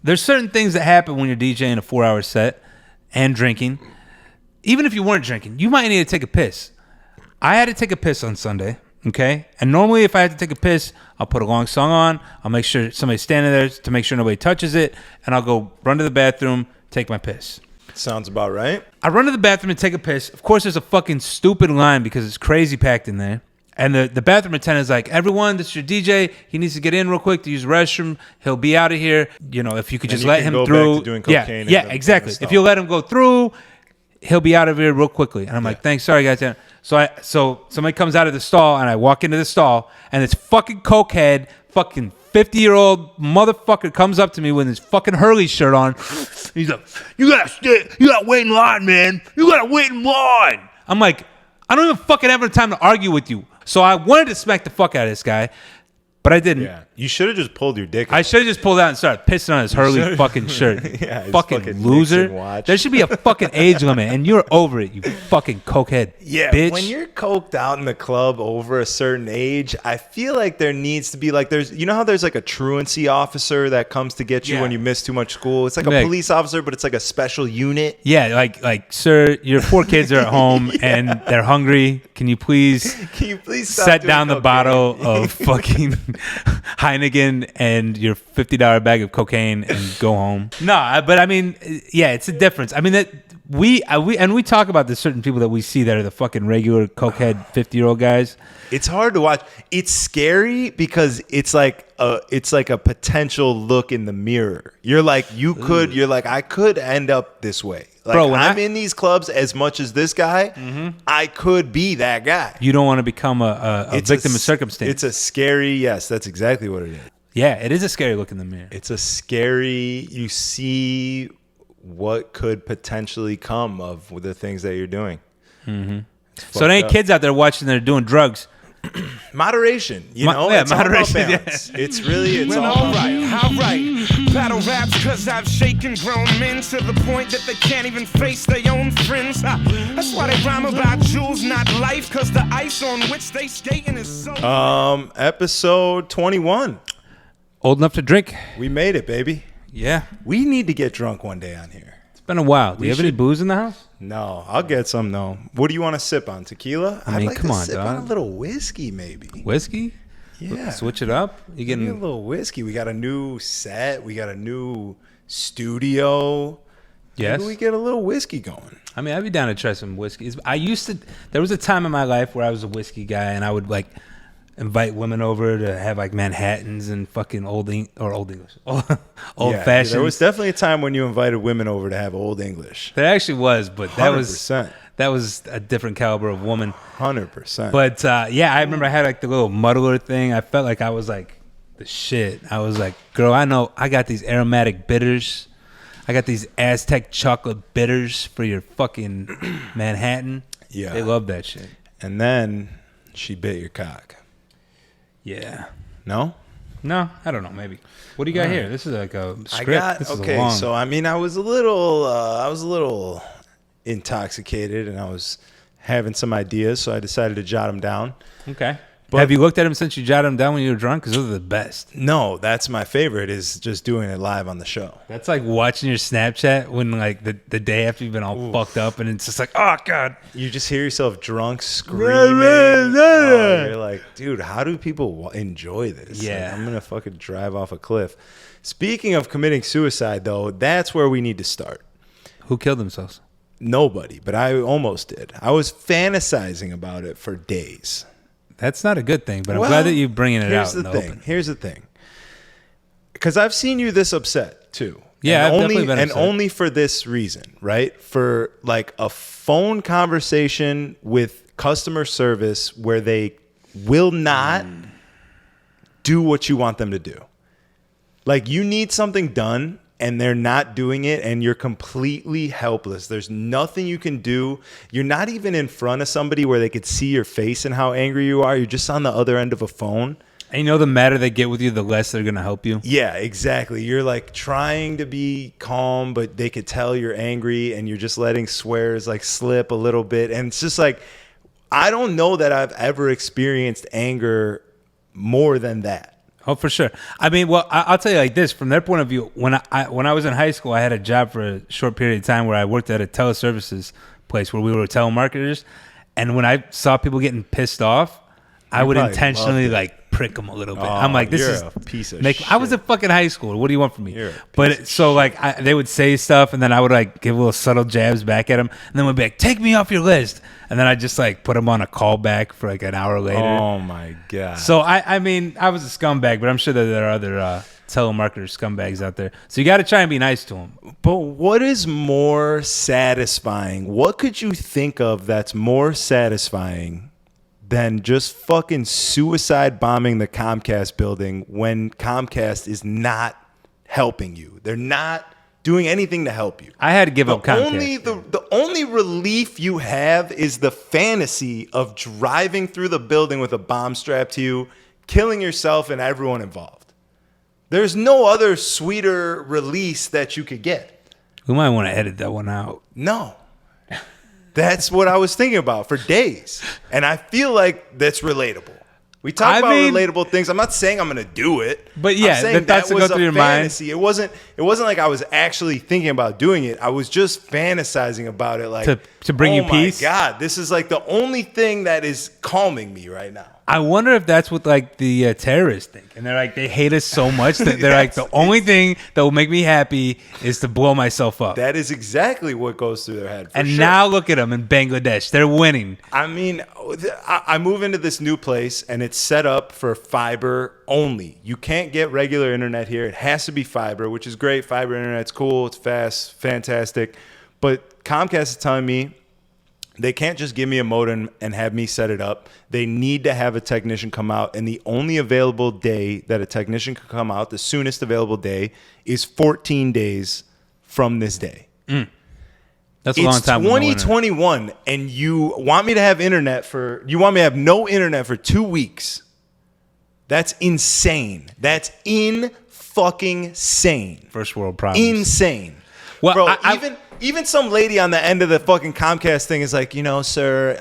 There's certain things that happen when you're DJing a 4-hour set and drinking. Even if you weren't drinking, you might need to take a piss. I had to take a piss on Sunday, okay? And normally if I had to take a piss, I'll put a long song on. I'll make sure somebody's standing there to make sure nobody touches it. And I'll go run to the bathroom, take my piss. Sounds about right. I run to the bathroom and take a piss. Of course, there's a fucking stupid line because it's crazy packed in there. And the bathroom attendant's like, everyone, this is your DJ. He needs to get in real quick to use the restroom. He'll be out of here. You know, if you could just let him through. Back to doing cocaine yeah, exactly. If you let him go through, he'll be out of here real quickly. And I'm like, thanks, sorry guys. So somebody comes out of the stall and I walk into the stall and this fucking cokehead, fucking 50-year-old motherfucker comes up to me with his fucking Hurley shirt on. He's like, you gotta wait in line, man. You gotta wait in line. I'm like, I don't even fucking have the time to argue with you. So I wanted to smack the fuck out of this guy, but I didn't. Yeah, you should have just pulled your dick out. I should have just pulled out and started pissing on his Hurley fucking shirt. Yeah, fucking loser. There should be a fucking age limit, and you're over it, you fucking cokehead bitch. When you're coked out in the club over a certain age, I feel like there needs to be like you know how there's like a truancy officer that comes to get you when you miss too much school? It's like a police officer, but it's like a special unit. Yeah, like sir, your 4 kids are at home and they're hungry. Can you please set down the bottle of fucking Heineken and your $50 bag of cocaine and go home? No, but I mean, yeah, it's a difference. I mean that we talk about the certain people that we see that are the fucking regular cokehead 50-year-old guys. It's hard to watch. It's scary because it's like a potential look in the mirror. You're like I could end up this way. Like, bro, when I'm in these clubs as much as this guy, I could be that guy. You don't want to become a victim of circumstance. It's a scary, yes, that's exactly what it is. Yeah, it is a scary look in the mirror. It's a scary, you see what could potentially come of the things that you're doing. Mm-hmm. So there ain't kids out there watching that are doing drugs. Moderation, you know? Yeah, it's moderation. All about balance. It's really, it's all all right. Battle raps cause I've shaken grown men to the point that they can't even face their own friends. That's why they rhyme about jewels, not life, cause the ice on which they skating is so... Episode 21. Old enough to drink. We made it, baby. Yeah. We need to get drunk one day on here. It's been a while. Do you have any booze in the house? No, I'll get some, though. What do you want to sip on? Tequila? I mean, I'd like come to on, sip dog. on a little whiskey, maybe. Whiskey? Yeah. Switch it up? You Give me getting a little whiskey. We got a new set. We got a new studio. Yes. Maybe we get a little whiskey going. I mean, I'd be down to try some whiskey. There was a time in my life where I was a whiskey guy and I would like invite women over to have like Manhattans and fucking old English, old fashioned. There was definitely a time when you invited women over to have Old English. There actually was, but that 100%. was a different caliber of woman. 100%. But yeah, I remember I had like the little muddler thing. I felt like I was like the shit. I was like, girl, I know I got these aromatic bitters. I got these Aztec chocolate bitters for your fucking Manhattan. Yeah. They love that shit. And then she bit your cock. Yeah. No? No, I don't know. Maybe. What do you got here? This is like a script. So I mean, I was a little intoxicated, and I was having some ideas, so I decided to jot them down. Okay. But have you looked at them since you jotted them down when you were drunk? Because those are the best. No, that's my favorite, is just doing it live on the show. That's like watching your Snapchat when like the day after you've been all fucked up, and it's just like, oh God. You just hear yourself drunk screaming. You're like, dude, how do people enjoy this? Yeah. Like, I'm going to fucking drive off a cliff. Speaking of committing suicide, though, that's where we need to start. Who killed themselves? Nobody, but I almost did. I was fantasizing about it for days. That's not a good thing, but I'm glad that you're bringing it out in the open. Here's the thing. Because I've seen you this upset, too. Yeah, I've definitely been upset. And only for this reason, right? For like a phone conversation with customer service where they will not do what you want them to do. Like, you need something done, and they're not doing it, and you're completely helpless. There's nothing you can do. You're not even in front of somebody where they could see your face and how angry you are. You're just on the other end of a phone. And you know, the madder they get with you, the less they're going to help you. Yeah, exactly. You're like trying to be calm, but they could tell you're angry, and you're just letting swears like slip a little bit. And it's just like, I don't know that I've ever experienced anger more than that. Oh, for sure. I mean, well, I'll tell you like this. From their point of view, when I was in high school, I had a job for a short period of time where I worked at a teleservices place where we were telemarketers. And when I saw people getting pissed off, I would intentionally like prick them a little bit. I'm like, this is a piece of shit. I was in fucking high school. What do you want from me? You're a piece But of so like they would say stuff, and then I would like give little subtle jabs back at them, and then would be like, take me off your list. And then I just like put them on a call back for like an hour later. Oh my God. So I mean, I was a scumbag, but I'm sure that there are other telemarketer scumbags out there. So you got to try and be nice to them. But what is more satisfying? What could you think of that's more satisfying than just fucking suicide bombing the Comcast building when Comcast is not helping you? They're not doing anything to help you. I had to give up Comcast. The only relief you have is the fantasy of driving through the building with a bomb strapped to you, killing yourself and everyone involved. There's no other sweeter release that you could get. We might want to edit that one out. No. That's what I was thinking about for days. And I feel like that's relatable. We talk about relatable things. I'm not saying I'm going to do it. But yeah, I'm saying that's that to was go through a your fantasy. It wasn't like I was actually thinking about doing it. I was just fantasizing about it, like to bring you peace. Oh my God, this is like the only thing that is calming me right now. I wonder if that's what like the terrorists think, and they're like they hate us so much that they're like the only thing that will make me happy is to blow myself up. That is exactly what goes through their head. And now look at them in Bangladesh; they're winning. I mean, I move into this new place and it's set up for fiber only. You can't get regular internet here; it has to be fiber, which is great. Fiber internet's cool; it's fast, fantastic. But Comcast is telling me they can't just give me a modem and have me set it up. They need to have a technician come out, and the only available day that a technician can come out, the soonest available day, is 14 days from this day. That's a long time. It's 2021, and you want me to have you want me to have no internet for 2 weeks. That's insane. That's fucking sane. First world problems. Insane. Well, bro, even some lady on the end of the fucking Comcast thing is like, sir,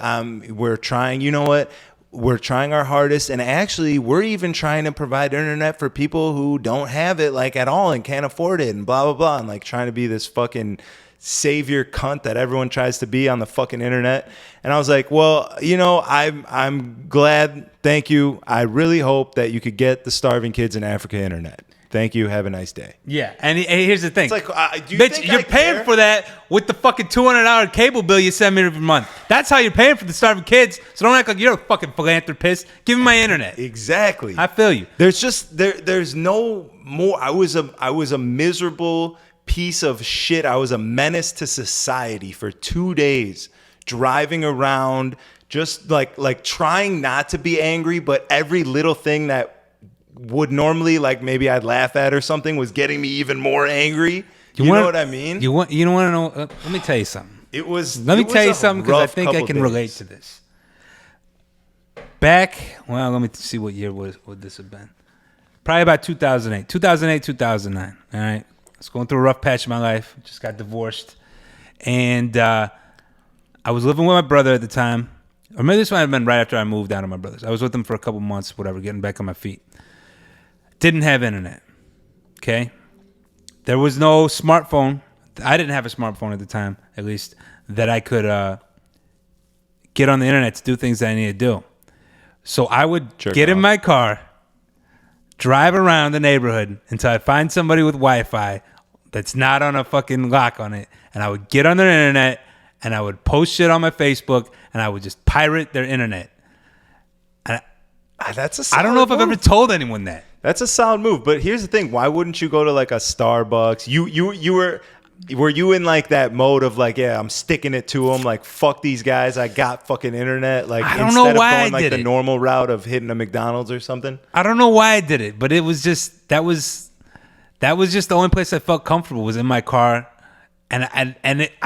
we're trying, you know what? We're trying our hardest. And actually, we're even trying to provide internet for people who don't have it like at all and can't afford it and blah, blah, blah. And like trying to be this fucking savior cunt that everyone tries to be on the fucking internet. And I was like, well, I'm glad. Thank you. I really hope that you could get the starving kids in Africa internet. Thank you. Have a nice day. Yeah, and here's the thing. It's like, do you bitch, think you're paying for that with the fucking $200 cable bill you send me every month. That's how you're paying for the starving kids. So don't act like you're a fucking philanthropist. Give me my internet. Exactly. I feel you. There's just there's no more. I was a miserable piece of shit. I was a menace to society for 2 days, driving around, just like trying not to be angry, but every little thing that would normally like maybe I'd laugh at or something was getting me even more angry. You know what I mean? You want to know? Let me tell you something. Let me tell you something because I think I can relate to this. Let me see what year would this have been. Probably about 2008, 2009. All right, I was going through a rough patch in my life. Just got divorced, and I was living with my brother at the time. Or maybe this might have been right after I moved down to my brother's. I was with him for a couple months, whatever, getting back on my feet. Didn't have internet, okay? There was no smartphone. I didn't have a smartphone at the time, at least, that I could get on the internet to do things that I needed to do. So I would get in my car, drive around the neighborhood until I find somebody with Wi-Fi that's not on a fucking lock on it, and I would get on their internet, and I would post shit on my Facebook, and I would just pirate their internet. And I don't know if I've ever told anyone that. That's a solid move, but here's the thing: why wouldn't you go to like a Starbucks? Were you in like that mode of like, yeah, I'm sticking it to them, like fuck these guys, I got fucking internet, like I don't know why instead of going like the normal route of hitting a McDonald's or something? I don't know why I did it, but it was just that was just the only place I felt comfortable was in my car, and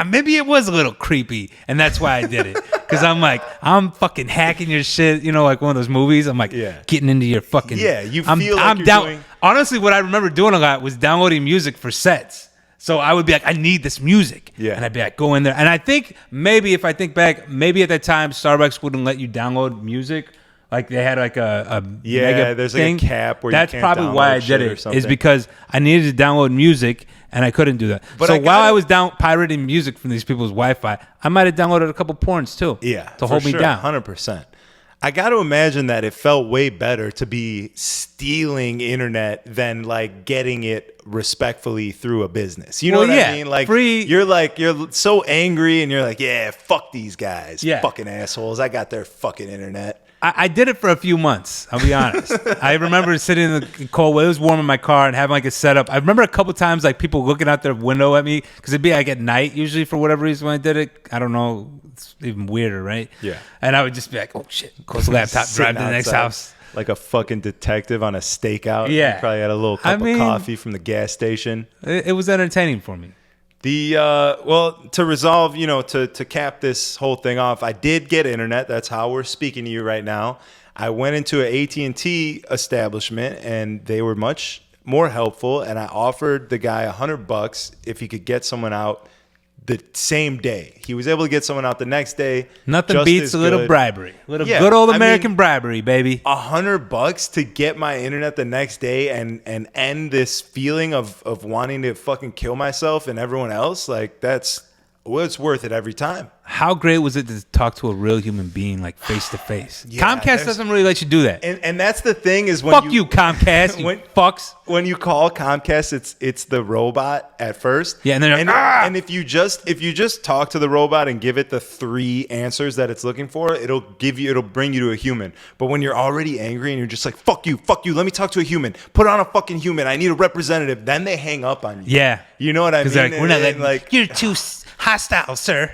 maybe it was a little creepy, and that's why I did it. Because I'm like, I'm fucking hacking your shit, like one of those movies. I'm like, getting into your fucking... Yeah, I'm down. Honestly, what I remember doing a lot was downloading music for sets. So I would be like, I need this music. Yeah. And I'd be like, go in there. And I think maybe if I think back, maybe at that time, Starbucks wouldn't let you download music Like they had like a Yeah, there's like thing. a cap where that's you can't probably why I download shit did or it. something. Is because I needed to download music and I couldn't do that. But so I while gotta- I was down pirating music from these people's Wi-Fi, I might have downloaded a couple porns too. Yeah, to hold me down. 100%. I got to imagine that it felt way better to be stealing internet than like getting it respectfully through a business. You know Well, what yeah, I mean? Like free- you're so angry and you're like, yeah, fuck these guys, Yeah. fucking assholes. I got their fucking internet. I did it for a few months. I'll be honest. I remember sitting in the cold weather. It was warm in my car and having like a setup. I remember a couple times like people looking out their window at me because it'd be like at night usually for whatever reason when I did it. I don't know. It's even weirder, right? Yeah. And I would just be like, oh shit, close the laptop, drive to the next Outside house. like a fucking detective on a stakeout. Yeah. You probably had a little cup I mean- of coffee from the gas station. It was entertaining for me. The well, to resolve, to cap this whole thing off, I did get internet. That's how we're speaking to you right now. I went into an AT&T establishment and they were much more helpful. And I offered the guy $100 if he could get someone out the same day. He was able to get someone out the next day. Nothing just beats as a little good. bribery. A little Yeah, good old I American mean- bribery, baby. $100 to get my internet the next day and end this feeling of wanting to fucking kill myself and everyone else. Like it's worth it every time. How great was it to talk to a real human being like face to face? Yeah, Comcast there's- doesn't really let you do that. And that's the thing is when Fuck you, Comcast, you when- fucks. when you call Comcast, it's the robot at first. Yeah, and then they're like, "Ah!" and if you just talk to the robot and give it the 3 answers that it's looking for, it'll bring you to a human. But when you're already angry and you're just like, fuck you, let me talk to a human. Put on a fucking human. I need a representative. Then they hang up on you. Yeah. You know what I mean? Because they're like, we're not And, letting, like you're too hostile, sir.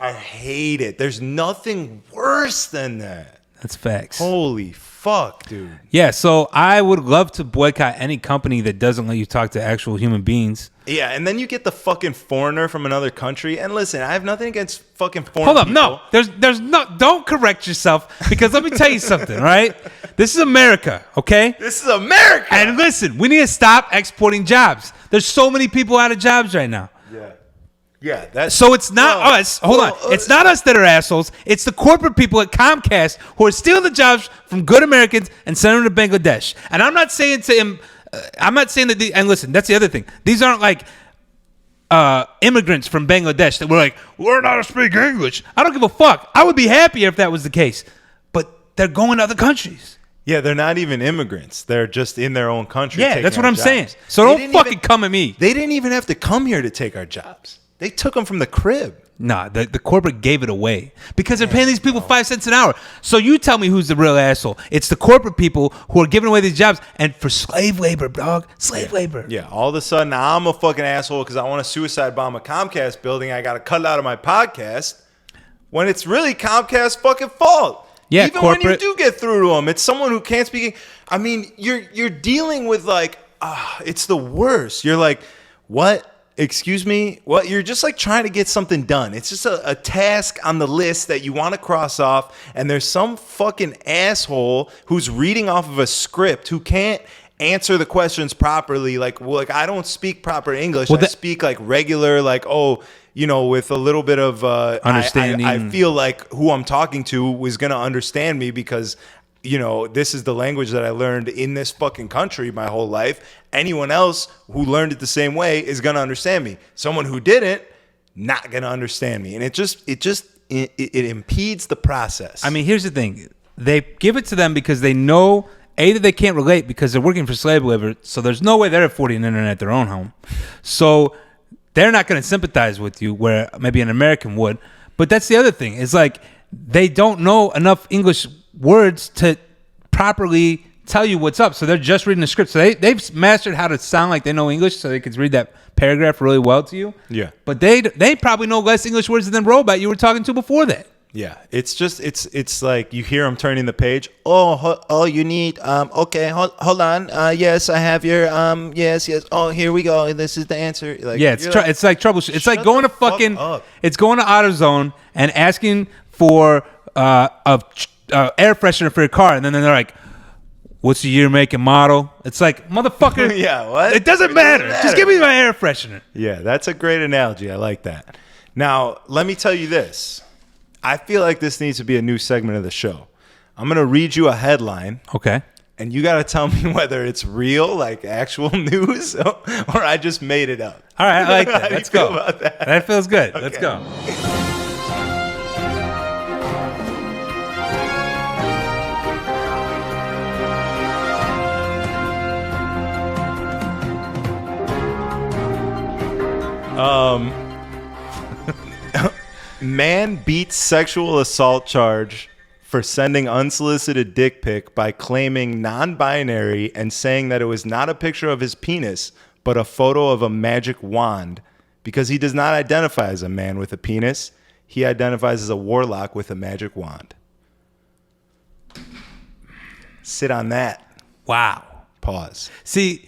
I hate it. There's nothing worse than that. That's facts. Holy fuck, dude. Yeah, so I would love to boycott any company that doesn't let you talk to actual human beings. Yeah, and then you get the fucking foreigner from another country. And listen, I have nothing against fucking foreign Hold up, people. no. There's no, don't correct yourself because let me tell you something, right? This is America, okay? This is America. And listen, we need to stop exporting jobs. There's so many people out of jobs right now. Yeah, that's So it's not Well, us. Hold on. well, It's not us that are assholes. It's the corporate people at Comcast who are stealing the jobs from good Americans and sending them to Bangladesh. And I'm not saying to him, I'm not saying that. And listen, that's the other thing. These aren't like immigrants from Bangladesh that were like, we're not speak English. I don't give a fuck. I would be happier if that was the case. But they're going to other countries. Yeah, they're not even immigrants. They're just in their own country. Yeah, taking that's what our I'm jobs. saying. So They don't didn't fucking even- come at me. They didn't even have to come here to take our jobs. They took them from the crib. Nah, the corporate gave it away because they're paying these people 5 cents an hour. So you tell me who's the real asshole. It's the corporate people who are giving away these jobs and for slave labor, dog. Slave labor. Yeah, all of a sudden I'm a fucking asshole because I want to suicide bomb a Comcast building. I got to cut it out of my podcast when it's really Comcast's fucking fault. Yeah, even when you corporate- do get through to them, it's someone who can't speak. I mean, you're dealing with like, it's the worst. You're like, what? Excuse me? What? You're just like trying to get something done. It's just a task on the list that you want to cross off, and there's some fucking asshole who's reading off of a script who can't answer the questions properly. Like I don't speak proper English. I speak like regular, like, with a little bit of Understanding. I feel like who I'm talking to is going to understand me because this is the language that I learned in this fucking country my whole life. Anyone else who learned it the same way is going to understand me. Someone who didn't, not going to understand me. And it impedes the process. I mean, here's the thing. They give it to them because they know, A, that they can't relate because they're working for slave labor. So there's no way they're affording internet at their own home. So they're not going to sympathize with you where maybe an American would. But that's the other thing. It's like they don't know enough English words to properly tell you what's up. So they're just reading the script. So they've mastered how to sound like they know English so they can read that paragraph really well to you. Yeah. But they probably know less English words than the robot you were talking to before that. Yeah, it's like you hear them turning the page. Oh, you need okay, hold on. Yes, I have your yes. Oh, here we go. This is the answer. Like, Yeah, it's like troubleshooting. It's like shut going the to fucking. fuck up. It's going to AutoZone and asking for air freshener for your car, and then they're like, "What's the year, make, and model?" It's like, motherfucker. Yeah, what? It doesn't matter. Just give me my air freshener. Yeah, that's a great analogy. I like that. Now, let me tell you this. I feel like this needs to be a new segment of the show. I'm going to read you a headline. Okay. And you got to tell me whether it's real, like actual news, or I just made it up. All right, I like that. How do Let's you feel go. about that? That feels good. Okay. Let's go. Man beats sexual assault charge for sending unsolicited dick pic by claiming non-binary and saying that it was not a picture of his penis, but a photo of a magic wand, because he does not identify as a man with a penis. He identifies as a warlock with a magic wand. Sit on that. Wow. Pause. See,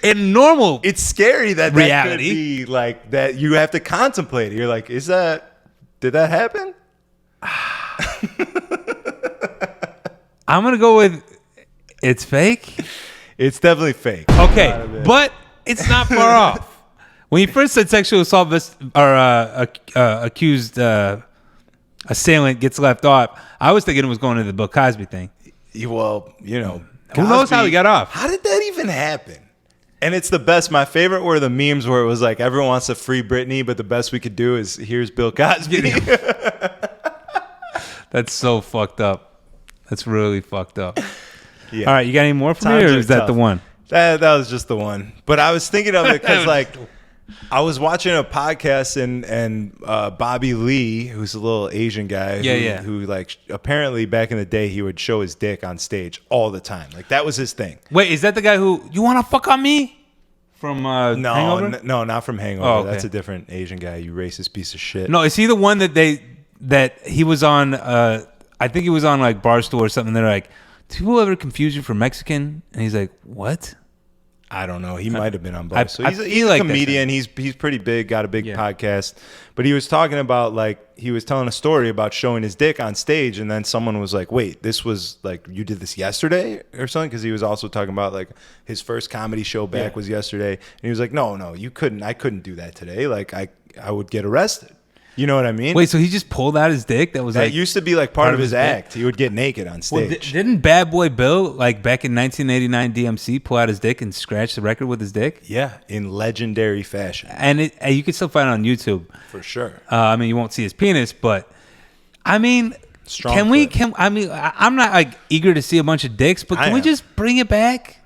in normal, It's scary that reality. that could be like that. You have to contemplate it. You're like, did that happen? I'm going to go with it's fake. It's definitely fake. Okay, but it's not far off. When you first said sexual assault accused assailant gets left off, I was thinking it was going to the Bill Cosby thing. Well, you know, Who knows how he got off? How did that even happen? And it's the best. My favorite were the memes where it was like, everyone wants to free Britney, but the best we could do is here's Bill Cosby. That's so fucked up. That's really fucked up. Yeah. All right, you got any more for me, Times or are is that tough. the one? That was just the one. But I was thinking of it because like I was watching a podcast and Bobby Lee, who's a little Asian guy, who like apparently back in the day he would show his dick on stage all the time. Like that was his thing. Wait, is that the guy who you want to fuck on me from Hangover? No, not from Hangover. Oh, okay. That's a different Asian guy. You racist piece of shit. No, is he the one that he was on? I think he was on like Barstool or something. They're like, do people ever confuse you for Mexican? And he's like, what? I don't know. He might have been on both. So I he's feel a like comedian. He's pretty big. Got a big podcast. But he was talking about like he was telling a story about showing his dick on stage, and then someone was like, "Wait, this was like you did this yesterday or something?" Because he was also talking about like his first comedy show back was yesterday, and he was like, "No, you couldn't. I couldn't do that today. Like I would get arrested." You know what I mean? Wait, so he just pulled out his dick? That was That like used to be like part of his bit? act. He would get naked on Well, stage. didn't Bad Boy Bill like back in 1989 DMC pull out his dick and scratch the record with his dick? Yeah, in legendary fashion. And you can still find it on YouTube. For sure. I mean, you won't see his penis, but I mean, Strong can we? foot. I'm not like eager to see a bunch of dicks, but can we am. just bring it back?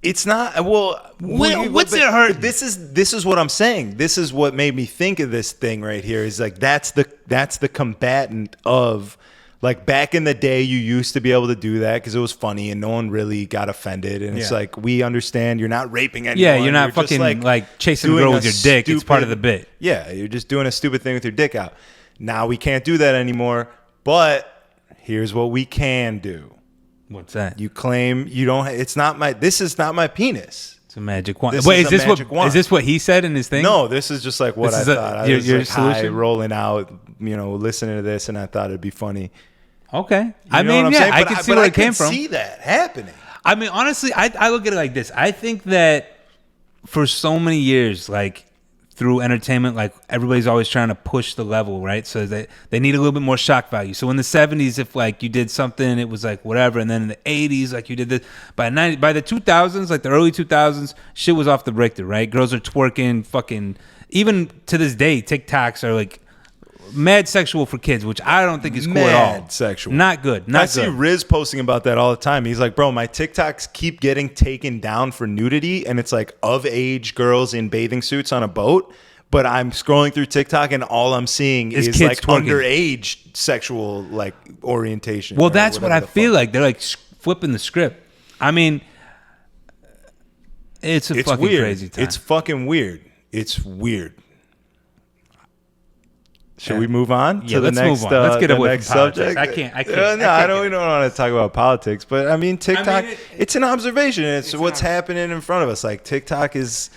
It's not what's it hurt? This is what I'm saying. This is what made me think of this thing right here. Is like that's the combatant of like back in the day you used to be able to do that because it was funny and no one really got offended and it's like we understand you're not raping anyone. Yeah, you're not just, fucking like chasing a doing girl with your dick. It's part of the bit. Yeah, you're just doing a stupid thing with your dick out. Now we can't do that anymore. But here's what we can do. What's that? You claim you don't. This is not my penis. It's a magic wand. This Wait, is is a this magic what wand. is this what he said in his thing? No, this is just like what This I is thought. I your was like high, solution? rolling out, listening to this, and I thought it'd be funny. Okay. You I know mean, what I'm yeah, saying? I But can see where it came from. See that happening. I mean, honestly, I look at it like this. I think that for so many years, like through entertainment, like everybody's always trying to push the level, right? So they need a little bit more shock value. So in the 70s, if like you did something, it was like whatever. And then in the 80s, like you did this. By the 2000s, like the early 2000s, shit was off the Richter, right? Girls are twerking, fucking. Even to this day, TikToks are like mad sexual for kids, which I don't think is cool at all. Mad sexual. Not good. I see Riz posting about that all the time. He's like, bro, my TikToks keep getting taken down for nudity, and it's like of age girls in bathing suits on a boat. But I'm scrolling through TikTok, and all I'm seeing is kids like twerking. underage sexual like orientation. Well, or that's what I whatever the feel fuck. like. They're like flipping the script. I mean, it's fucking weird. crazy time. It's fucking weird. It's weird. Should we move on to the let's next? move on. Let's get the away next from politics. subject. I can't. No, I don't want to talk about politics, but I mean TikTok. I mean, it's an observation. It's what's happening in front of us. Like TikTok it's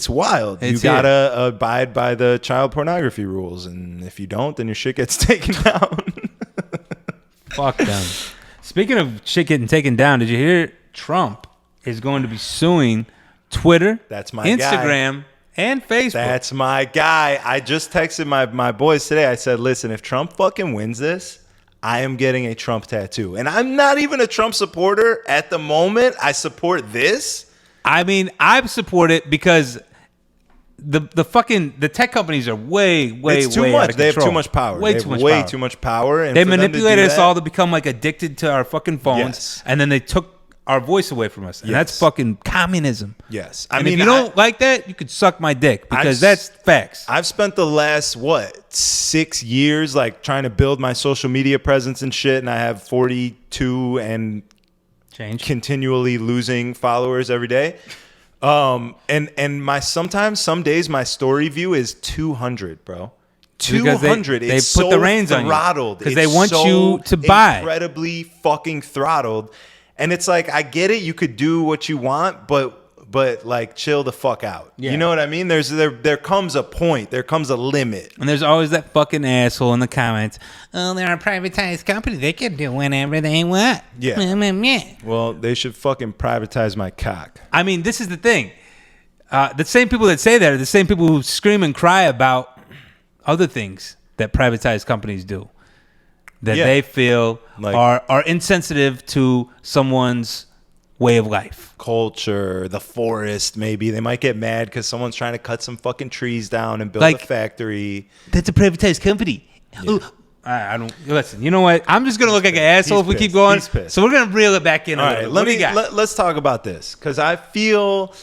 wild. It's you gotta abide by the child pornography rules, and if you don't, then your shit gets taken down. Fuck them. Speaking of shit getting taken down, did you hear Trump is going to be suing Twitter, That's my guy. Instagram, and Facebook? That's my guy. I just texted my boys today. I said, listen, if Trump fucking wins this, I am getting a Trump tattoo. And I'm not even a Trump supporter at the moment. I support this. I mean, I support it because the tech companies are way It's too way much. out of They have control. too much power. Way They too have much way power. too much power. And They for them to do manipulated us that- all to become like addicted to our fucking phones, Yes. and then they took our voice away from us. And that's Yes. fucking communism. Yes. If you don't like that, you could suck my dick because that's facts. I've spent the last 6 years like trying to build my social media presence and shit, and I have 42 and Change. continually losing followers every day. And my sometimes some days my story view is 200, bro. Because 200. they It's put so the reins on you. throttled 'Cause they It's want so you to buy. Incredibly fucking throttled. And it's like, I get it. You could do what you want, but like chill the fuck out. Yeah. You know what I mean? There comes a point. There comes a limit. And there's always that fucking asshole in the comments. Oh, they're a privatized company. They can do whatever they want. Yeah. Well, they should fucking privatize my cock. I mean, this is the thing. The same people that say that are the same people who scream and cry about other things that privatized companies do that Yeah. they feel Like- are insensitive to someone's way of life. Culture, the forest, maybe. They might get mad because someone's trying to cut some fucking trees down and build Like- a factory. That's a privatized company. Ooh, I don't listen. You know what? I'm just gonna look like an asshole if we keep pissed. going. He's pissed. So we're gonna reel it back in. All a right, little bit. What do you got? let's talk about this because I feel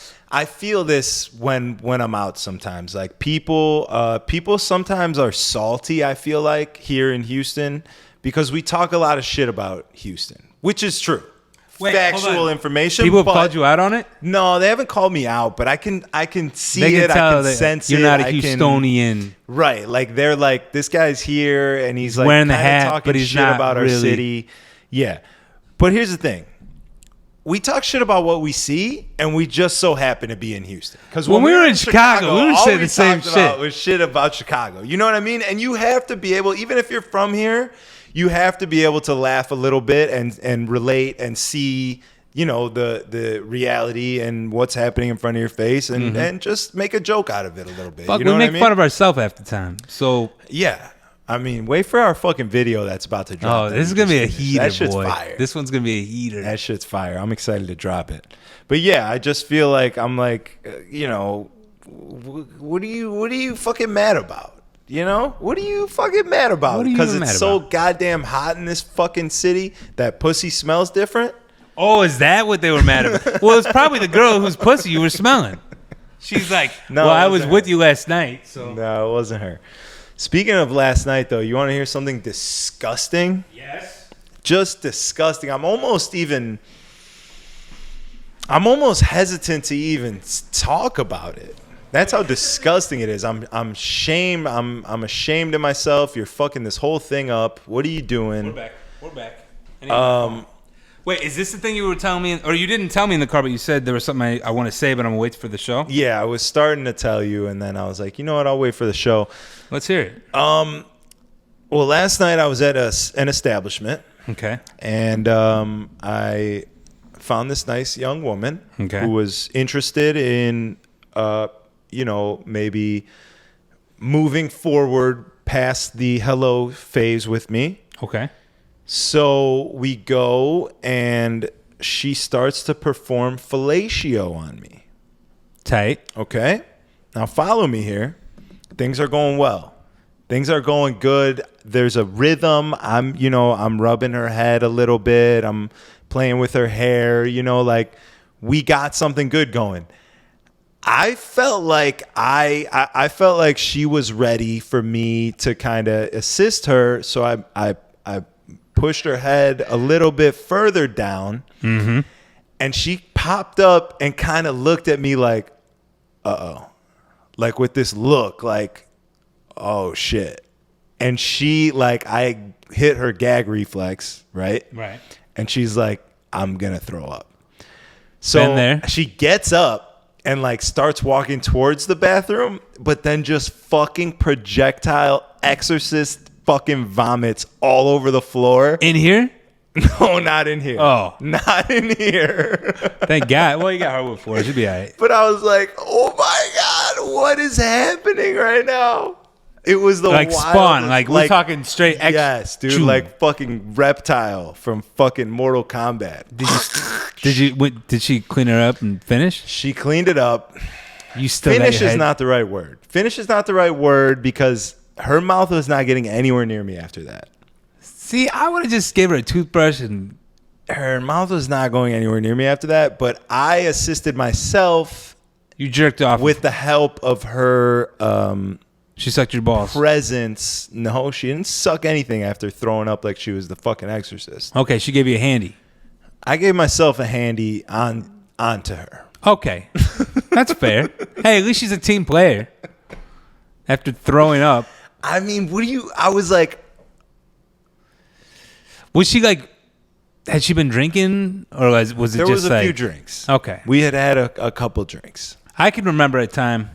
this when I'm out sometimes. Like people sometimes are salty. I feel like here in Houston because we talk a lot of shit about Houston, which is true. Wait, hold Factual on. information. People have but- called you out on it. No, they haven't called me out, but I can see They can it. I tell can that sense you're it. not a I can- Houstonian. Right. Like they're like, this guy's here and he's like wearing the kinda hat, talking but he's shit not about our really. city. Yeah. But here's the thing. We talk shit about what we see, and we just so happen to be in Houston. Because When we were in Chicago, we were all saying the same talked about shit. was shit about Chicago. You know what I mean? And you have to be able, even if you're from here, you have to be able to laugh a little bit and relate and see, you know, the reality and what's happening in front of your face, and just make a joke out of it a little bit. Fuck, you know we what make I mean? fun of ourselves half the time. So Yeah. I mean, wait for our fucking video that's about to drop. oh, that this is we gonna be a just finished. heater, That shit's boy. fire. This one's gonna be a heater. That shit's fire. I'm excited to drop it. But yeah, I just feel like I'm like, you know, what are you fucking mad about? You know, what are you fucking mad about? What are you Because mad it's so about? goddamn hot in this fucking city that pussy smells different. Oh, is that what they were mad about? Well, it's probably the girl whose pussy you were smelling. She's like, No, well, it I was wasn't with her. you last night, so No, it wasn't her. Speaking of last night, though, you want to hear something disgusting? yes. Just disgusting. I'm almost hesitant to even talk about it. That's how disgusting it is. I'm ashamed. I'm ashamed of myself. You're fucking this whole thing up. What are you doing? We're back. Wait, is this the thing you were telling me, or you didn't tell me in the car, but you said there was something I want to say, but I'm gonna wait for the show? Yeah, I was starting to tell you, and then I was like, you know what? I'll wait for the show. Let's hear it. Well, last night I was at an establishment, Okay. and I found this nice young woman Okay. who was interested in, you know, maybe moving forward past the hello phase with me. Okay. So we go, and she starts to perform fellatio on me. Tight. Okay? Now follow me here. Things are going well. Things are going good. There's a rhythm. I'm rubbing her head a little bit. I'm playing with her hair, you know, like we got something good going. I felt like I felt like she was ready for me to kind of assist her, so I pushed her head a little bit further down, and she popped up and kind of looked at me like, uh-oh, like with this look like, oh shit. And she, like, I hit her gag reflex, right? Right. And she's like, I'm gonna throw up. So Been there. she gets up and like starts walking towards the bathroom, but then just fucking projectile exorcist fucking vomits all over the floor. In here? No, not in here. Oh. Not in here. Thank God. Well, you got hardwood floor. It should be all right. But I was like, oh my God, what is happening right now? It was the like wildest, Spawn. Like we're talking straight X. Yes, dude. Chew. Like fucking Reptile from fucking Mortal Kombat. Did she clean her up and finish? She cleaned it up. You still Finish is not the right word. Finish is not the right word because her mouth was not getting anywhere near me after that. See, I would have just gave her a toothbrush and Her mouth was not going anywhere near me after that, but I assisted myself you jerked off with the help of her she sucked your balls. presence. No, she didn't suck anything after throwing up like she was the fucking exorcist. Okay, she gave you a handy. I gave myself a handy onto her. Okay, that's fair. Hey, at least she's a team player. After throwing up, I mean, I was like, was she like? Had she been drinking, or was it just there was a like, few drinks. Okay, We had a couple drinks. I can remember a time,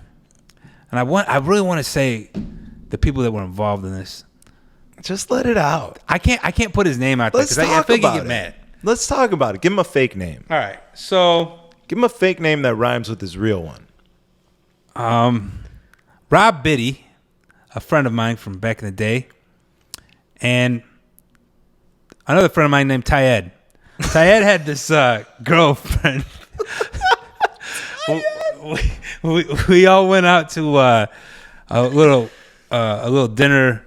and I really want to say the people that were involved in this. Just let it out. I can't put his name out there Let's because I talk think he about get it. mad. Let's talk about it. Give him a fake name. All right, so Give him a fake name that rhymes with his real one. Rob Biddy, a friend of mine from back in the day, and another friend of mine named Tyed. Tyed had this girlfriend. we all went out to a little dinner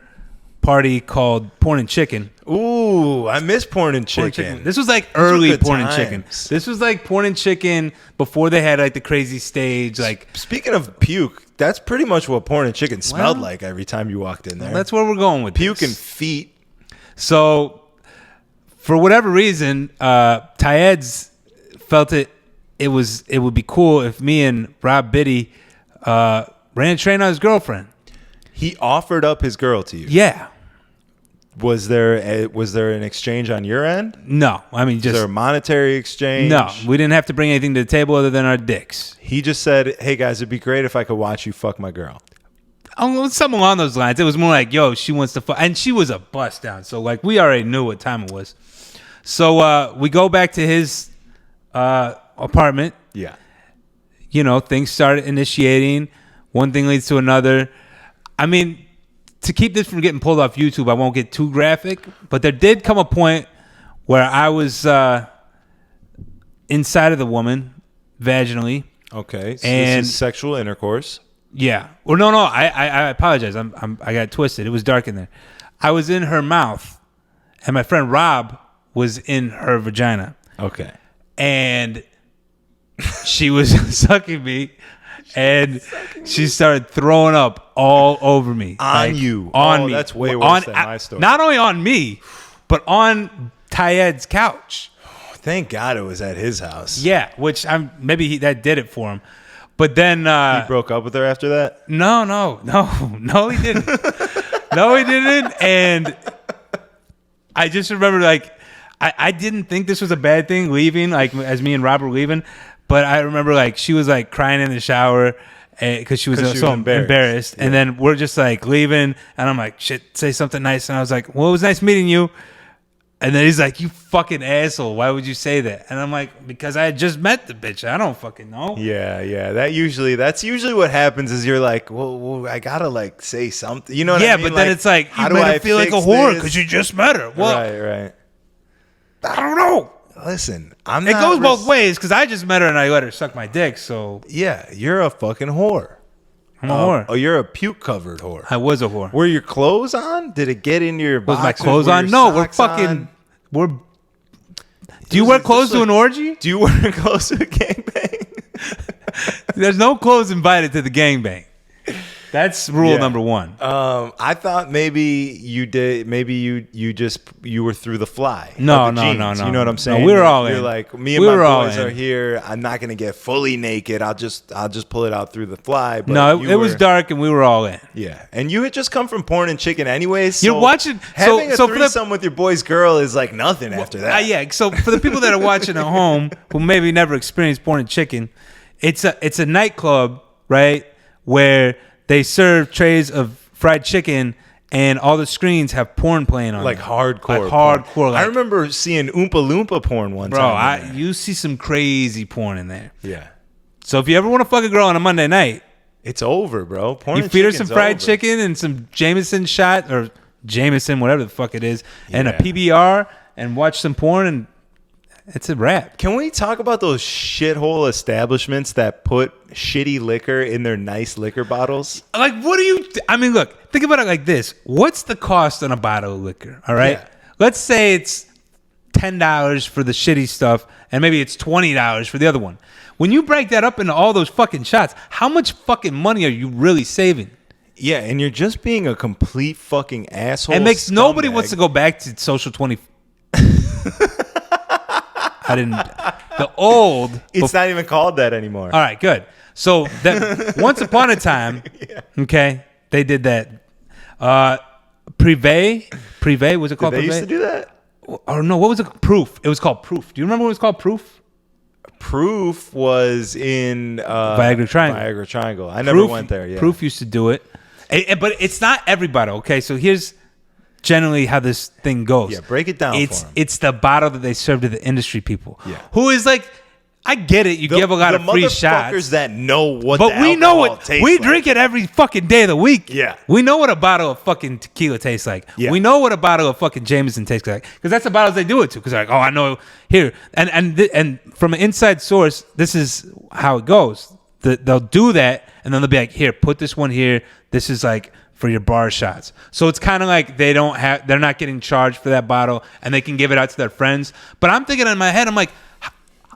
party called Porn and Chicken. Ooh, I miss Porn and Porn and Chicken. This was like Those were early good Porn and times. Chicken. This was like Porn and Chicken before they had like the crazy stage. Like Speaking of puke, that's pretty much what Porn and Chicken smelled Well, like every time you walked in there. that's where we're going with puke this. and feet. So, for whatever reason, Tyeds felt it would be cool if me and Rob Biddy ran a train on his girlfriend. He offered up his girl to you. Yeah. Was there an exchange on your end? No. I mean, Was there a just monetary exchange? no. We didn't have to bring anything to the table other than our dicks. He just said, "Hey guys, it'd be great if I could watch you fuck my girl." Something along those lines. It was more like, yo, she wants to fuck. And she was a bust down. So, like, we already knew what time it was. So, we go back to his apartment. Yeah. You know, things started initiating. One thing leads to another. I mean, to keep this from getting pulled off YouTube, I won't get too graphic. But there did come a point where I was inside of the woman vaginally. Okay. So And- this is sexual intercourse. Yeah. Or no. I apologize. I got twisted. It was dark in there. I was in her mouth, and my friend Rob was in her vagina, Okay. and she was sucking me, and she started throwing up all over me. On you. On Oh, me. that's way worse than my story. Not only on me, but on Tyed's couch. Thank God it was at his house. Yeah, which that did it for him. But then He broke up with her after that? No, he didn't. No, he didn't. And I just remember, like, I didn't think this was a bad thing leaving, like, as me and Rob were leaving. But I remember, like, she was, like, crying in the shower because she was so embarrassed. Yeah. And then we're just, like, leaving. And I'm like, shit, say something nice. And I was like, well, it was nice meeting you. And then he's like, you fucking asshole. Why would you say that? And I'm like, because I had just met the bitch. I don't fucking know. Yeah. That's usually what happens is you're like, well I gotta like say something. You know what I mean? Yeah, but then it's like, how you do made I her feel like a fix whore this? because you just met her. Well, Right. I don't know. Listen, I'm It not goes both ways because I just met her and I let her suck my dick. So Yeah, you're a fucking whore. I'm a whore. Oh, you're a puke covered whore. I was a whore. Were your clothes on? Did it get into your Was boxers? my clothes Were on? your No, we're socks fucking. on? We're. Do you wear clothes to an orgy? Do you wear clothes to a gangbang? There's no clothes invited to the gangbang. That's rule Yeah. number one. I thought maybe you did. Maybe you were through the fly. No, of the no, jeans. no, no. You know what I'm No, saying? we were all You're in. like, me and We my were all boys in. are here. I'm not gonna get fully naked. I'll just pull it out through the fly. But No, you it was were- dark and we were all in. Yeah, and you had just come from Porn and Chicken, anyways. So You're watching- having so a for the- threesome with your boy's girl is like nothing after that. Yeah. So for the people that are watching at home who maybe never experienced Porn and Chicken, it's a nightclub, right, where they serve trays of fried chicken and all the screens have porn playing on Like them. hardcore. Like porn. hardcore. I Like, remember seeing Oompa Loompa porn one bro, time. you see some crazy porn in there. Yeah. So if you ever want to fuck a girl on a Monday night, It's over, bro. Porn You and feed her some chicken's fried over. chicken and some Jameson shot or Jameson, whatever the fuck it is, and a Yeah. PBR, and watch some porn, and it's a wrap. Can we talk about those shithole establishments that put shitty liquor in their nice liquor bottles? Like, what do you? I mean, look, think about it like this: what's the cost on a bottle of liquor? All right, Yeah. let's say it's $10 for the shitty stuff, and maybe it's $20 for the other one. When you break that up into all those fucking shots, how much fucking money are you really saving? Yeah, and you're just being a complete fucking asshole. It makes nobody scumbag. wants to go back to social 20. I didn't. The old. It's not even called that anymore. All right, good. So that once upon a time, okay, they did that. Privé was it called? They Privé? used to do that? Or no, what was it? Proof. It was called Proof. Do you remember what it was called? Proof. Proof was in Viagra Triangle. Viagra Triangle. I never went there. Yeah. Proof used to do it, but it's not everybody. Okay, so here's generally how this thing goes. Yeah, break it down for 'em. It's the bottle that they serve to the industry people. Yeah. Who is like, I get it. You give a lot of free shots. Motherfuckers that know what But the we know alcohol it. tastes We like. drink it every fucking day of the week. Yeah. We know what a bottle of fucking tequila tastes like. Yeah. We know what a bottle of fucking Jameson tastes like. Because that's the bottles they do it to. Because they're like, oh, I know here. And from an inside source, this is how it goes. They'll do that, and then they'll be like, here, put this one here. This is like for your bar shots. So it's kind of like they're not getting charged for that bottle, and they can give it out to their friends. But I'm thinking in my head, I'm like,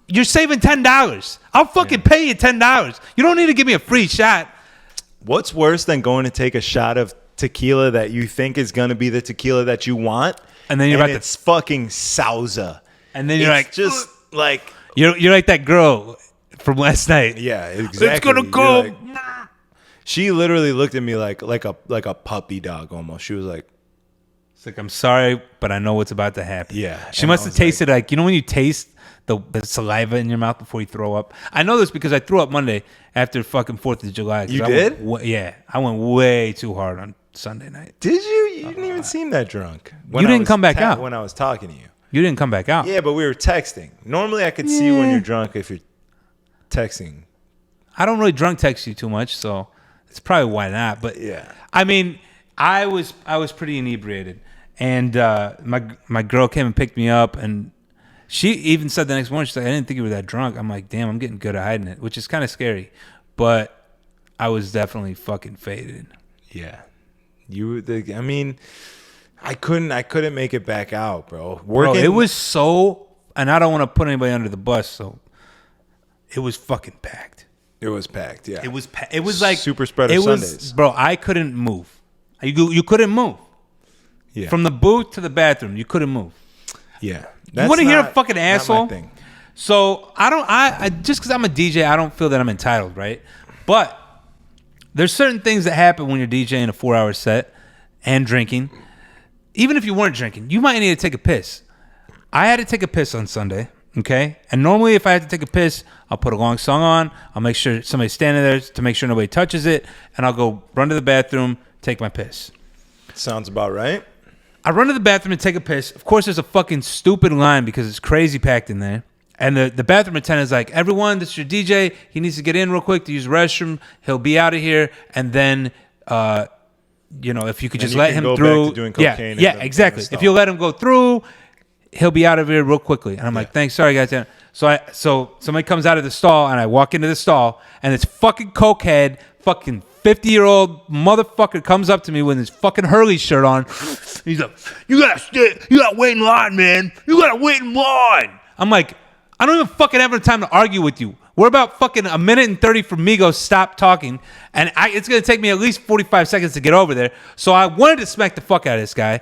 you're saving $10. I'll fucking pay you $10. You don't need to give me a free shot. What's worse than going to take a shot of tequila that you think is going to be the tequila that you want, And then you're about to- it's fucking Sauza. And then you're It's like, just like, you're like that girl from last night. yeah, exactly. It's gonna You're go. like- she literally looked at me like a puppy dog almost. She was like, It's like, I'm sorry, but I know what's about to happen. Yeah, She and must I have was tasted like, you know when you taste the saliva in your mouth before you throw up? I know this because I threw up Monday after fucking 4th of July. 'cause You I did? Yeah. I went way too hard on Sunday night. did you? You didn't even seem that drunk. You didn't come back out. when I was talking to you. You didn't come back out. Yeah, but we were texting. Normally, I could see when you're drunk if you're texting. I don't really drunk text you too much, so it's probably why not. But Yeah. I mean, I was pretty inebriated, and my girl came and picked me up, and she even said the next morning, she's like, I didn't think you were that drunk. I'm like, damn, I'm getting good at hiding it, which is kind of scary, but I was definitely fucking faded. Yeah, I mean, I couldn't make it back out, bro. Working, Bro, it was so, and I don't want to put anybody under the bus, so it was fucking packed. It was packed. Yeah, It was it was like Super Spreader it was, Sundays. bro. I couldn't move. You couldn't move. Yeah, From the booth to the bathroom, you couldn't move. yeah. You want to hear a fucking not my asshole? thing. So I just because I'm a DJ, I don't feel that I'm entitled, right? But there's certain things that happen when you're DJing a 4-hour set and drinking. Even if you weren't drinking, you might need to take a piss. I had to take a piss on Sunday, okay? And normally if I had to take a piss, I'll put a long song on. I'll make sure somebody's standing there to make sure nobody touches it. And I'll go run to the bathroom, take my piss. Sounds about right. I run to the bathroom and take a piss. Of course, there's a fucking stupid line because it's crazy packed in there. And the bathroom attendant's like, everyone, this is your DJ. He needs to get in real quick to use the restroom. He'll be out of here. And then, if you could just you let can him go back through. to doing cocaine Yeah, in the exactly. stall. If you'll let him go through, he'll be out of here real quickly. And I'm like, thanks, sorry, guys. So somebody comes out of the stall, and I walk into the stall, and this fucking cokehead, fucking 50-year-old motherfucker comes up to me with his fucking Hurley shirt on. He's like, you gotta wait in line, man. You gotta wait in line. I'm like, I don't even fucking have enough time to argue with you. We're about fucking a minute and 30 from me go stop talking, and it's gonna take me at least 45 seconds to get over there. So I wanted to smack the fuck out of this guy,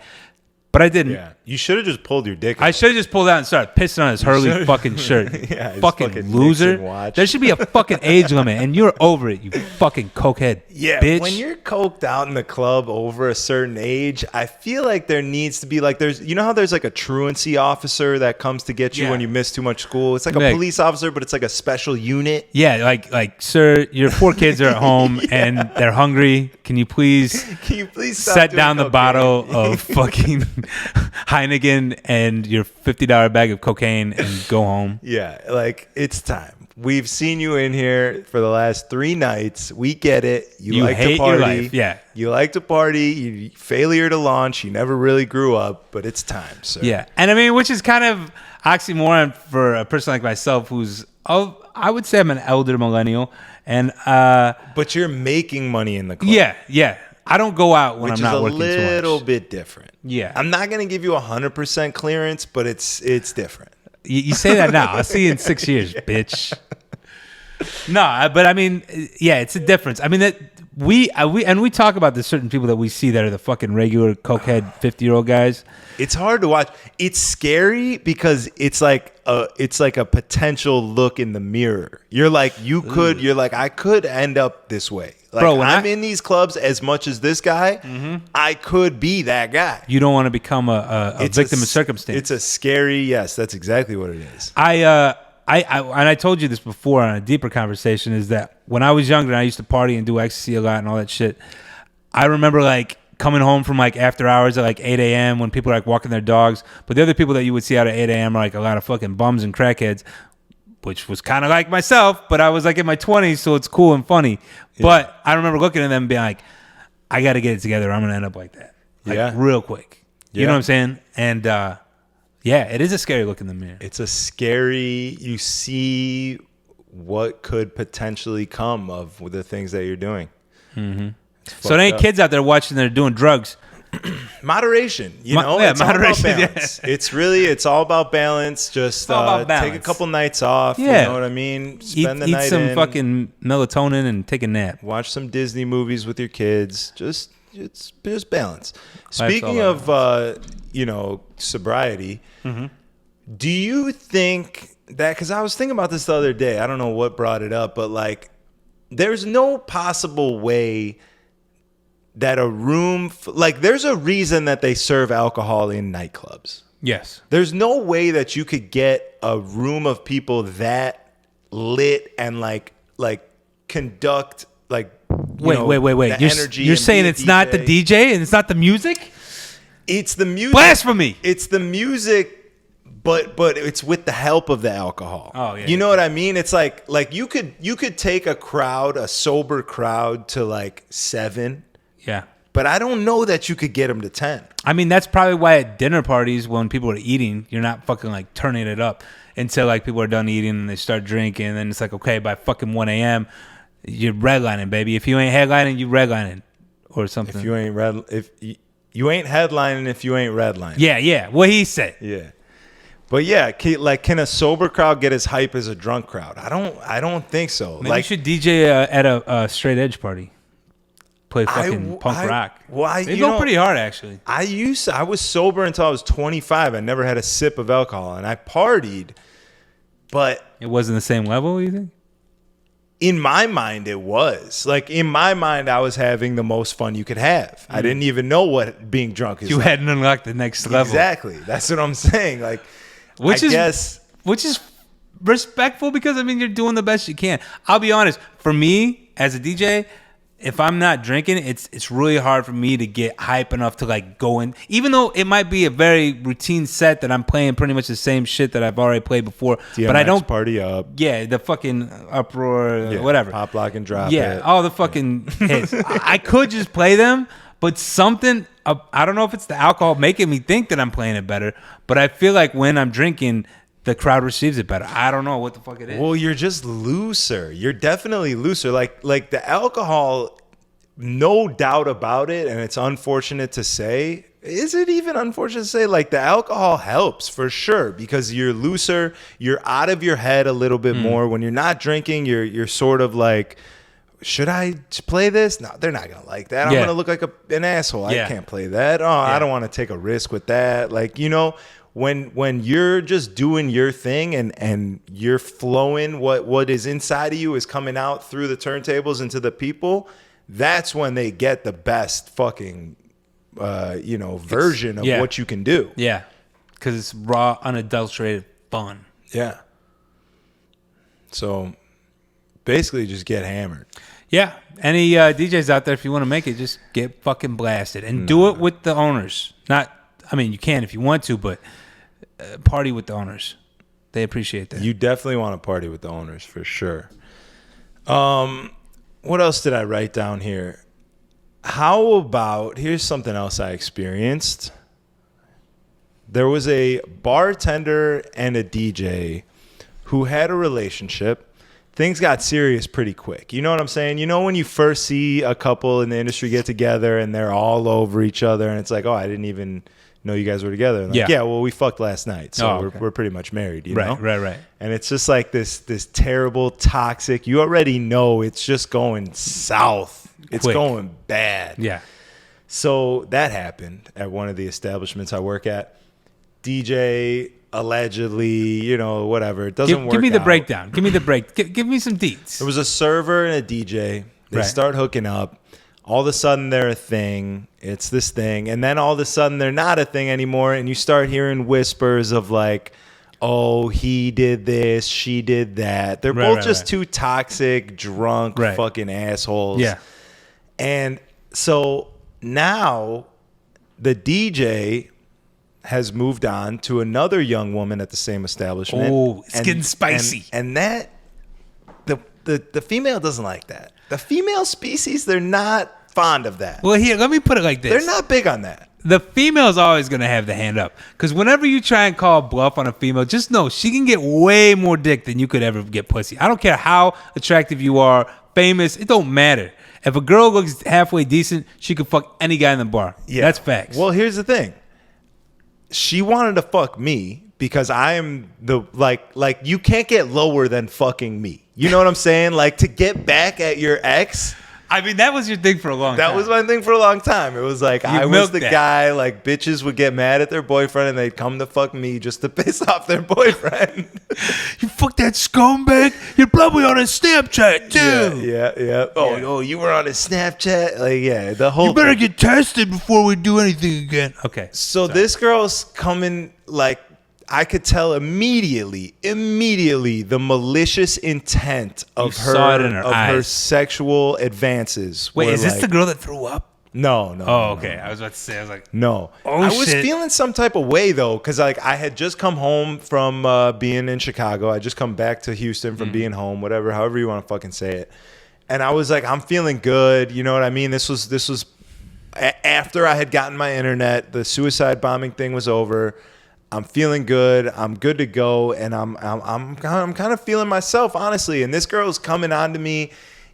but I didn't. Yeah, you should have just pulled your dick. I out. should have just pulled out and started pissing on his Hurley should've. fucking shirt. Yeah, his fucking fucking loser. Nixon watch. There should be a fucking age limit, and you're over it, you fucking cokehead. Yeah, bitch. when you're coked out in the club over a certain age, I feel like there needs to be like how there's like a truancy officer that comes to get you Yeah. when you miss too much school. It's like a Like- police officer, but it's like a special unit. Yeah, like, sir, your 4 kids are at home and they're hungry. Can you please Can you please stop set doing down the cocaine? bottle of fucking Heineken and your $50 bag of cocaine and go home? Yeah, like it's time. We've seen you in here for the last 3 nights. We get it. You like hate to party. your life. Yeah. You like to party. You failure to launch. You never really grew up, but it's time, sir. Yeah. And I mean, which is kind of oxymoron for a person like myself who's, I would say I'm an elder millennial. And But you're making money in the club. yeah. I don't go out when which I'm not is a working too much. little bit different. Yeah. I'm not going to give you 100% clearance, but it's different. You say that now. I'll see you in 6 years, bitch. No, but I mean, yeah, it's a difference. I mean, that we talk about the certain people that we see that are the fucking regular cokehead 50-year-old guys. It's hard to watch. It's scary because it's like a potential look in the mirror. You're like, I could end up this way. Like, bro, when I'm in these clubs as much as this guy, I could be that guy. You don't want to become a victim of circumstance. It's a scary, yes, that's exactly what it is. I told you this before on a deeper conversation, is that when I was younger and I used to party and do ecstasy a lot and all that shit, I remember like coming home from like after hours at like 8 a.m. when people are like walking their dogs. But the other people that you would see out at 8 a.m. are like a lot of fucking bums and crackheads, which was kind of like myself, but I was like in my 20s, so it's cool and funny. Yeah. But I remember looking at them and being like, I got to get it together. I'm going to end up like that. Like real quick. You know what I'm saying? And yeah, it is a scary look in the mirror. It's a scary, you see what could potentially come of the things that you're doing. Mm-hmm. So there ain't kids out there watching that are doing drugs. Moderation, it's moderation. All about balance. Yeah. It's all about balance. Just take a couple nights off. Yeah. You know what I mean? Spend the night eat some in, fucking melatonin and take a nap. Watch some Disney movies with your kids. It's balance. Life's Speaking of sobriety, do you think that, because I was thinking about this the other day, I don't know what brought it up, but like there's no possible way that a room, like there's a reason that they serve alcohol in nightclubs. Yes. There's no way that you could get a room of people that lit and like conduct like wait. You're saying it's not the DJ and it's not the music? It's the music. Blasphemy. It's the music, but it's with the help of the alcohol. Oh yeah. You know what I mean? It's like you could take a sober crowd to like 7. Yeah. But I don't know that you could get them to 10. I mean, that's probably why at dinner parties when people are eating, you're not fucking like turning it up until like people are done eating and they start drinking. And then it's like, okay, by fucking 1 a.m., you're redlining, baby. If you ain't headlining, you redlining or something. If you ain't you ain't headlining if you ain't redlining. Yeah. What he said. Yeah. But yeah, can a sober crowd get as hype as a drunk crowd? I don't think so. Maybe you should DJ at a straight edge party. Play fucking punk rock. Well, they go pretty hard, actually. I was sober until I was 25. I never had a sip of alcohol, and I partied, but it wasn't the same level, you think? In my mind, it was. Like, in my mind, I was having the most fun you could have. I didn't even know what being drunk is. You hadn't unlocked the next level. Exactly. That's what I'm saying. Like, which is respectful because, I mean, you're doing the best you can. I'll be honest. For me, as a DJ, if I'm not drinking, it's really hard for me to get hype enough to like go in, even though it might be a very routine set that I'm playing pretty much the same shit that I've already played before. DMX, but I don't party up. Yeah, the fucking uproar, whatever. Pop, lock, and drop. Yeah, all the fucking hits. I could just play them, but something I don't know if it's the alcohol making me think that I'm playing it better, but I feel like when I'm drinking, the crowd receives it better. I don't know what the fuck it is. Well, you're just looser. You're definitely looser. Like the alcohol, no doubt about it, and it's unfortunate to say. Is it even unfortunate to say? Like, the alcohol helps for sure because you're looser. You're out of your head a little bit more. When you're not drinking, you're sort of like, should I play this? No, they're not going to like that. I'm going to look like an asshole. I can't play that. I don't want to take a risk with that. Like, when you're just doing your thing and you're flowing, what is inside of you is coming out through the turntables into the people, that's when they get the best fucking version of what you can do. Yeah, because it's raw, unadulterated fun. Yeah. So basically just get hammered. Yeah. Any DJs out there, if you want to make it, just get fucking blasted and do it with the owners. You can if you want to, but party with the owners. They appreciate that. You definitely want to party with the owners for sure. What else did I write down here? How about, here's something else I experienced. There was a bartender and a DJ who had a relationship. Things got serious pretty quick. You know what I'm saying? You know when you first see a couple in the industry get together and they're all over each other and it's like, oh, I didn't even know you guys were together. Like, yeah, well, we fucked last night, so okay. we're pretty much married, you know? Right. And it's just like this terrible, toxic, you already know it's just going south. It's Quick. going bad. Yeah. So that happened at one of the establishments I work at. DJ allegedly, you know, whatever. It doesn't work. Give me the out. breakdown. Give me the break. Give me some deets. There was a server and a DJ. They Right. start hooking up. All of a sudden, they're a thing. It's this thing. And then all of a sudden, they're not a thing anymore. And you start hearing whispers of like, oh, he did this, she did that. They're both just two toxic, drunk, fucking assholes. Yeah. And so now the DJ has moved on to another young woman at the same establishment. Oh, it's getting spicy. And that, the female doesn't like that. The female species, they're not fond of that. Well, here, let me put it like this. They're not big on that. The female's always going to have the hand up. Because whenever you try and call bluff on a female, just know she can get way more dick than you could ever get pussy. I don't care how attractive you are, famous, it don't matter. If a girl looks halfway decent, she could fuck any guy in the bar. Yeah. That's facts. Well, here's the thing. She wanted to fuck me because I am the, like you can't get lower than fucking me. You know what I'm saying? Like, to get back at your ex. I mean, that was your thing for a long time. That was my thing for a long time. It was like, I was the guy, like, bitches would get mad at their boyfriend and they'd come to fuck me just to piss off their boyfriend. You fuck that scumbag? You're probably on his Snapchat, too. Yeah. Oh, you were on his Snapchat? Like, yeah, the whole You better get tested before we do anything again. Okay. So this girl's coming, like, I could tell immediately the malicious intent of her sexual advances. Wait, is this the girl that threw up? No. Oh, okay. I was about to say, I was like, no. Oh, I was feeling some type of way though, because like I had just come home from being in Chicago. I just come back to Houston from being home, whatever, however you want to fucking say it. And I was like, I'm feeling good. You know what I mean? This was after I had gotten my internet. The suicide bombing thing was over. I'm feeling good. I'm good to go, and I'm kind of feeling myself, honestly. And this girl's coming on to me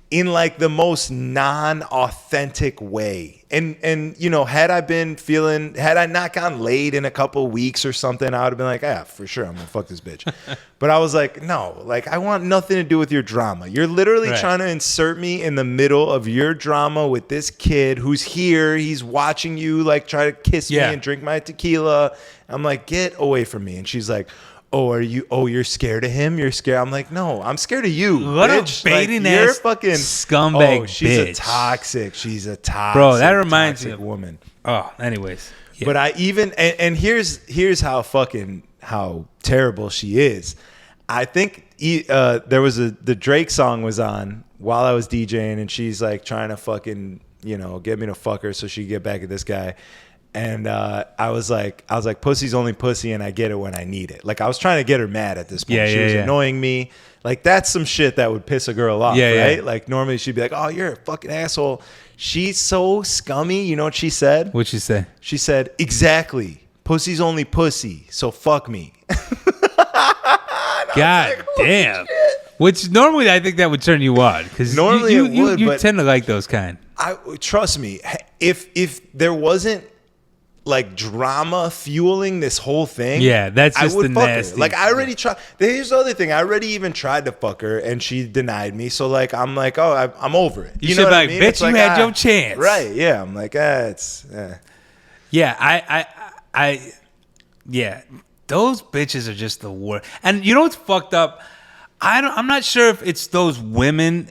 in like the most non-authentic way. And you know, had I not gotten laid in a couple weeks or something, I would have been like, yeah, for sure, I'm gonna fuck this bitch. But I was like, no, like I want nothing to do with your drama. You're literally trying to insert me in the middle of your drama with this kid who's here. He's watching you like try to kiss me and drink my tequila. I'm like, get away from me. And she's like, you're scared of him? You're scared? I'm like, no, I'm scared of you. What bitch. a baiting like, ass you're fucking scumbag bitch. She's a toxic Bro, that reminds me of woman. Oh, anyways. Yeah. But I even and here's how terrible she is. I think there was the Drake song was on while I was DJing, and she's like trying to fucking, you know, get me to fuck her so she could get back at this guy. And I was like, pussy's only pussy, and I get it when I need it. Like, I was trying to get her mad at this point. She was annoying me. Like, that's some shit that would piss a girl off, right? Like, normally she'd be like, oh, you're a fucking asshole. She's so scummy. You know what she said? What'd she say? She said, exactly. Pussy's only pussy, so fuck me. God like, damn. Shit. Which normally I think that would turn you on. Because normally you tend to like those kind. Trust me, if there wasn't like drama fueling this whole thing, that's just the nasty. Like I already tried. Here's the other thing. I already even tried to fuck her, and she denied me. So like I'm like, oh, I'm over it. You know what I mean? Bitch, you had your chance, right? Yeah. I'm like, yeah. Those bitches are just the worst. And you know what's fucked up? I'm not sure if it's those women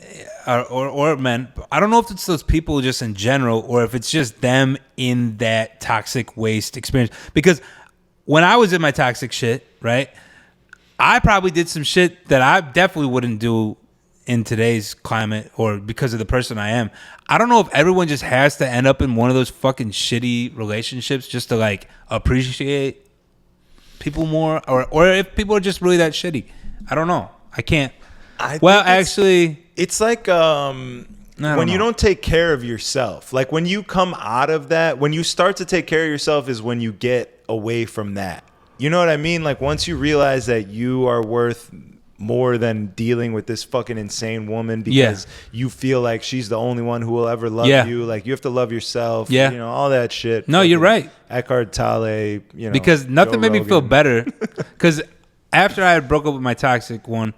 or men. I don't know if it's those people just in general, or if it's just them in that toxic waste experience. Because when I was in my toxic shit, right, I probably did some shit that I definitely wouldn't do in today's climate, or because of the person I am. I don't know if everyone just has to end up in one of those fucking shitty relationships just to like appreciate people more, or if people are just really that shitty. I don't know. I can't. It's like when you don't take care of yourself. Like when you come out of that, when you start to take care of yourself is when you get away from that. You know what I mean? Like once you realize that you are worth more than dealing with this fucking insane woman because you feel like she's the only one who will ever love you. Like you have to love yourself. Yeah. You know, all that shit. No, you're right. Eckhart Tolle, you know. Because nothing made me feel better. Because after I had broke up with my toxic one,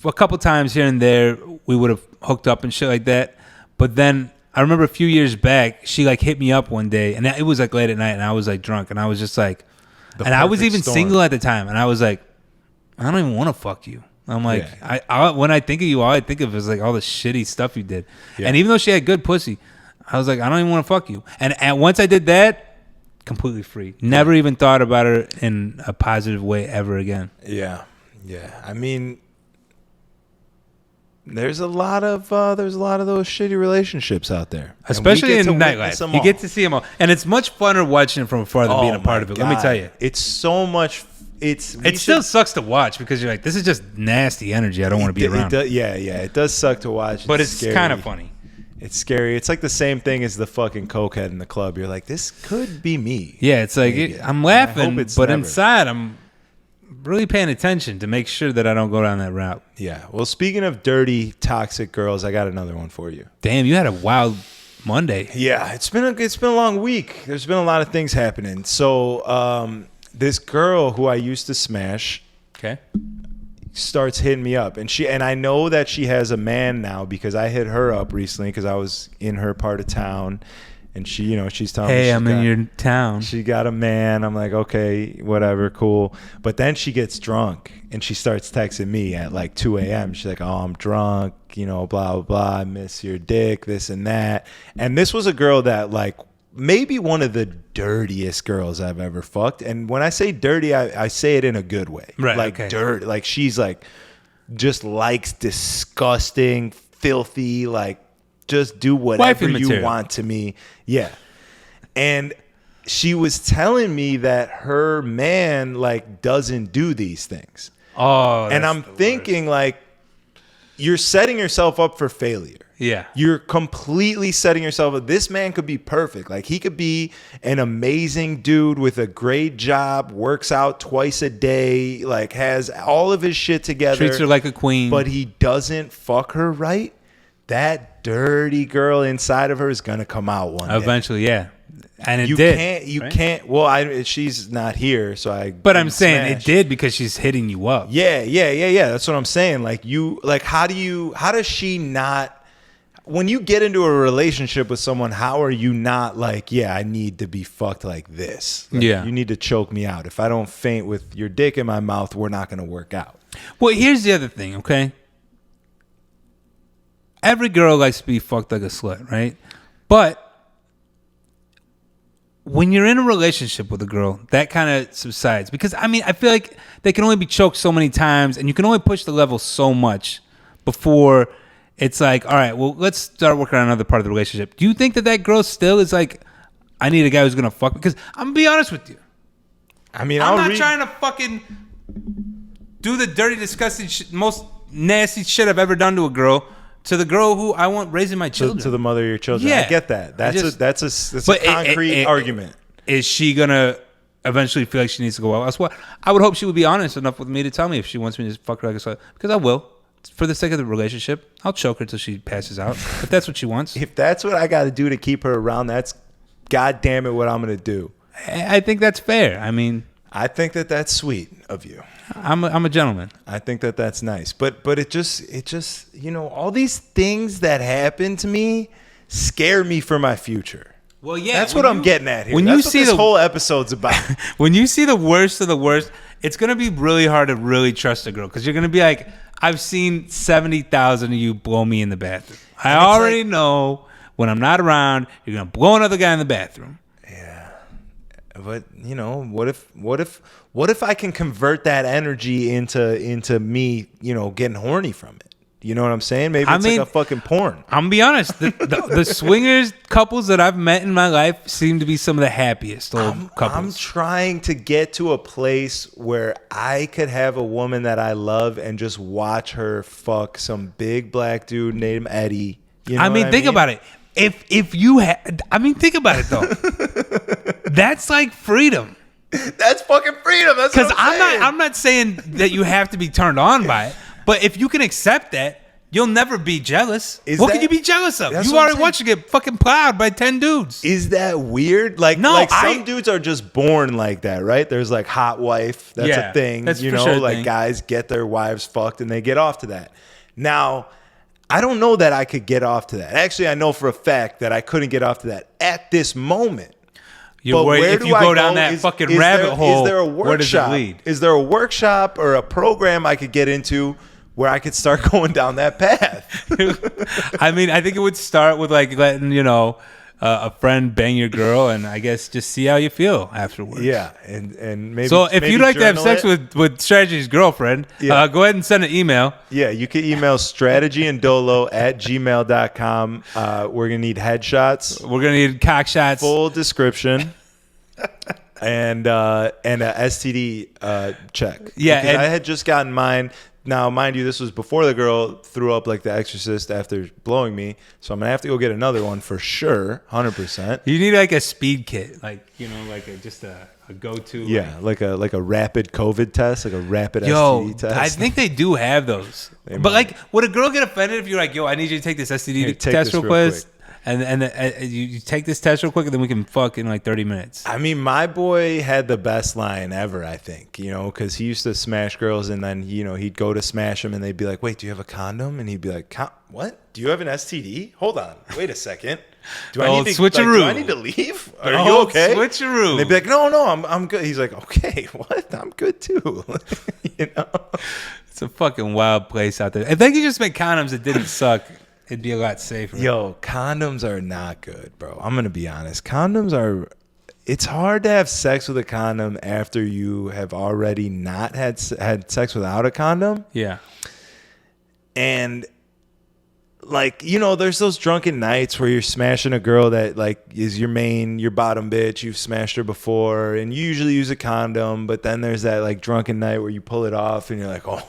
a couple times here and there, we would have hooked up and shit like that. But then I remember a few years back, she like hit me up one day, and it was like late at night, and I was like drunk, and I was just like, and I was even single at the time, and I was like, I don't even want to fuck you. I'm like, I when I think of you, all I think of is like all the shitty stuff you did. Yeah. And even though she had good pussy, I was like, I don't even want to fuck you. And once I did that, completely free. Never even thought about her in a positive way ever again. Yeah. I mean, there's a lot of those shitty relationships out there, especially in nightlife. You get to see them all, and it's much funner watching it from afar than being a part of it. God. Let me tell you, it's so much. It still sucks to watch because you're like, this is just nasty energy. I don't want to be around. It does suck to watch, but it's kind of funny. It's scary. It's like the same thing as the fucking cokehead in the club. You're like, this could be me. Yeah, it's like I'm laughing, but inside I'm really paying attention to make sure that I don't go down that route. Yeah. Well, speaking of dirty, toxic girls, I got another one for you. Damn, you had a wild Monday. Yeah, it's been a long week. There's been a lot of things happening. So, this girl who I used to smash, starts hitting me up, and I know that she has a man now because I hit her up recently because I was in her part of town. And she, you know, she's telling me, I'm in your town. She got a man. I'm like, okay, whatever, cool. But then she gets drunk and she starts texting me at like 2 a.m. She's like, oh, I'm drunk, you know, blah, blah, blah. I miss your dick, this and that. And this was a girl that like maybe one of the dirtiest girls I've ever fucked. And when I say dirty, I say it in a good way. Right. Like dirt. Like she's like just likes disgusting, filthy, like, just do whatever you want to me. Yeah. And she was telling me that her man like doesn't do these things. Oh, and I'm thinking like you're setting yourself up for failure. Yeah. You're completely setting yourself up. This man could be perfect. Like he could be an amazing dude with a great job, works out twice a day, like has all of his shit together. Treats her like a queen. But he doesn't fuck her right. That dirty girl inside of her is gonna come out one day. Eventually, yeah. And it you did. You can't. Well, she's not here, so I. But I'm saying it did because she's hitting you up. Yeah. That's what I'm saying. Like how does she not? When you get into a relationship with someone, how are you not like, yeah, I need to be fucked like this? Like, you need to choke me out. If I don't faint with your dick in my mouth, we're not gonna work out. Well, here's the other thing, okay? Every girl likes to be fucked like a slut, right? But when you're in a relationship with a girl, that kind of subsides. Because, I mean, I feel like they can only be choked so many times, and you can only push the level so much before it's like, all right, well, let's start working on another part of the relationship. Do you think that girl still is like, I need a guy who's going to fuck? Because I'm going to be honest with you. I mean, I'm not trying to fucking do the dirty, disgusting, most nasty shit I've ever done to a girl. To the girl who I want raising my children. To the mother of your children. Yeah. I get that. That's a concrete argument. Is she going to eventually feel like she needs to go out elsewhere? I would hope she would be honest enough with me to tell me if she wants me to fuck her like a slut. Because I will. For the sake of the relationship, I'll choke her till she passes out. If that's what she wants. If that's what I got to do to keep her around, that's goddamn it what I'm going to do. I think that's fair. I mean, I think that's sweet of you. I'm a gentleman. I think that's nice. But it just you know, all these things that happen to me scare me for my future. Well, yeah. That's what I'm getting at here. When that's you what see this whole episode's about. When you see the worst of the worst, it's going to be really hard to really trust a girl because you're going to be like, I've seen 70,000 of you blow me in the bathroom. I already know when I'm not around, you're going to blow another guy in the bathroom. Yeah. But, you know, what if I can convert that energy into me, you know, getting horny from it? You know what I'm saying? Maybe it's like a fucking porn. I'm gonna be honest. The swingers couples that I've met in my life seem to be some of the happiest old couples. I'm trying to get to a place where I could have a woman that I love and just watch her fuck some big black dude named Eddie. You know think about it. If you had, think about it though. That's like freedom. That's fucking freedom. That's because I'm not saying that you have to be turned on by it. But if you can accept that, you'll never be jealous. What can you be jealous of? You already watched you get fucking plowed by 10 dudes. Is that weird? Some dudes are just born like that, right? There's like hot wife. That's a thing. That's guys get their wives fucked and they get off to that. Now, I don't know that I could get off to that. Actually, I know for a fact that I couldn't get off to that at this moment. You're worried if you go down that fucking rabbit hole, is there a workshop? Where does it lead? Is there a workshop or a program I could get into where I could start going down that path? I think it would start with like letting, a friend bang your girl and I guess just see how you feel afterwards. Yeah. And maybe. So if you'd like to have sex with Strategy's girlfriend, go ahead and send an email. Yeah. You can email strategyandolo@gmail.com. We're going to need headshots. We're going to need cock shots. Full description. and a STD check. Yeah. And I had just gotten mine. Now, mind you, this was before the girl threw up like The Exorcist after blowing me, so I'm gonna have to go get another one for sure, 100%. You need like a speed kit, just a go-to. Yeah, like a rapid COVID test, like a rapid STD test. I think they do have those. But would a girl get offended if you're like, "Yo, I need you to take this STD test real quick"? And you take this test real quick, and then we can fuck in like 30 minutes. My boy had the best line ever, I think, because he used to smash girls, and then, he'd go to smash them, and they'd be like, wait, do you have a condom? And he'd be like, what? Do you have an STD? Hold on. Wait a second. Do I need to switcheroo? Do I need to leave? Are you okay? Switcheroo. And they'd be like, no, I'm good. He's like, okay, what? I'm good too. It's a fucking wild place out there. If they could just make condoms that didn't suck, it'd be a lot safer. Yo, condoms are not good, bro. I'm going to be honest. It's hard to have sex with a condom after you have already not had sex without a condom. Yeah. And there's those drunken nights where you're smashing a girl that is your bottom bitch. You've smashed her before and you usually use a condom, but then there's that drunken night where you pull it off and you're like, oh,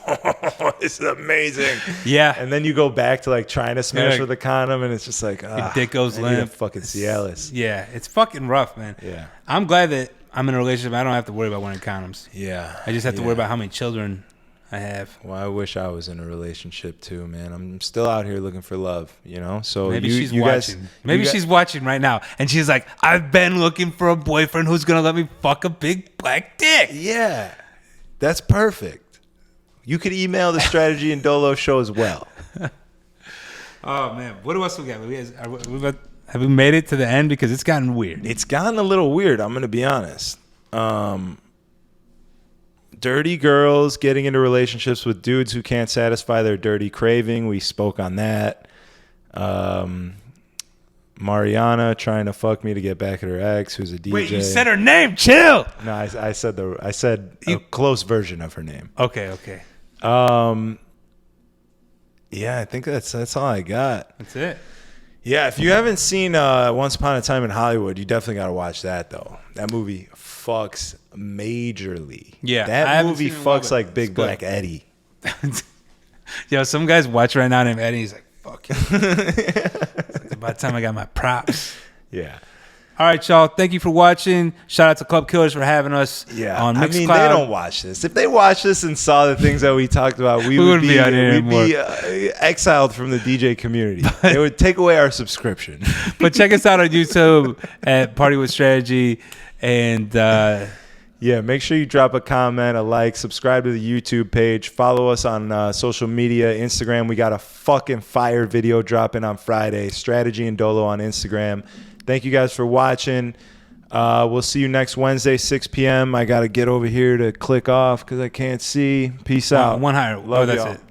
this is amazing. Yeah. And then you go back to trying to smash with a condom and it's just like, your dick goes limp. Fucking Cialis. Yeah. It's fucking rough, man. Yeah. I'm glad that I'm in a relationship. I don't have to worry about wearing condoms. Yeah. I just have to worry about how many children I have. Well, I wish I was in a relationship too, man. I'm still out here looking for love, So maybe she's watching. She's watching right now, and she's like, "I've been looking for a boyfriend who's gonna let me fuck a big black dick." Yeah, that's perfect. You could email the Strategy and Dolo show as well. Oh man, what else we got? Have we made it to the end? Because it's gotten weird. It's gotten a little weird. I'm gonna be honest. Dirty girls getting into relationships with dudes who can't satisfy their dirty craving. We spoke on that. Mariana trying to fuck me to get back at her ex, who's a DJ. Wait, you said her name. Chill. No, I said a close version of her name. Okay. Yeah, I think that's all I got. That's it. Yeah, if you haven't seen Once Upon a Time in Hollywood, you definitely got to watch that though. That movie fucks majorly. Yeah, that movie fucks like Big Black Eddie. Yo, some guy's watching right now named Eddie. He's like, fuck you. It's about time I got my props. Yeah. All right, y'all. Thank you for watching. Shout out to Club Killers for having us on Mixcloud. They don't watch this. If they watched this and saw the things that we talked about, we would be exiled from the DJ community. They would take away our subscription. But check us out on YouTube at Party with Strategy. And yeah, make sure you drop a comment, a like, subscribe to the YouTube page, follow us on social media, Instagram. We got a fucking fire video dropping on Friday. Strategy and Dolo on Instagram. Thank you guys for watching. We'll see you next Wednesday, 6 p.m. I got to get over here to click off because I can't see. Peace out. One higher. Love that's y'all. it.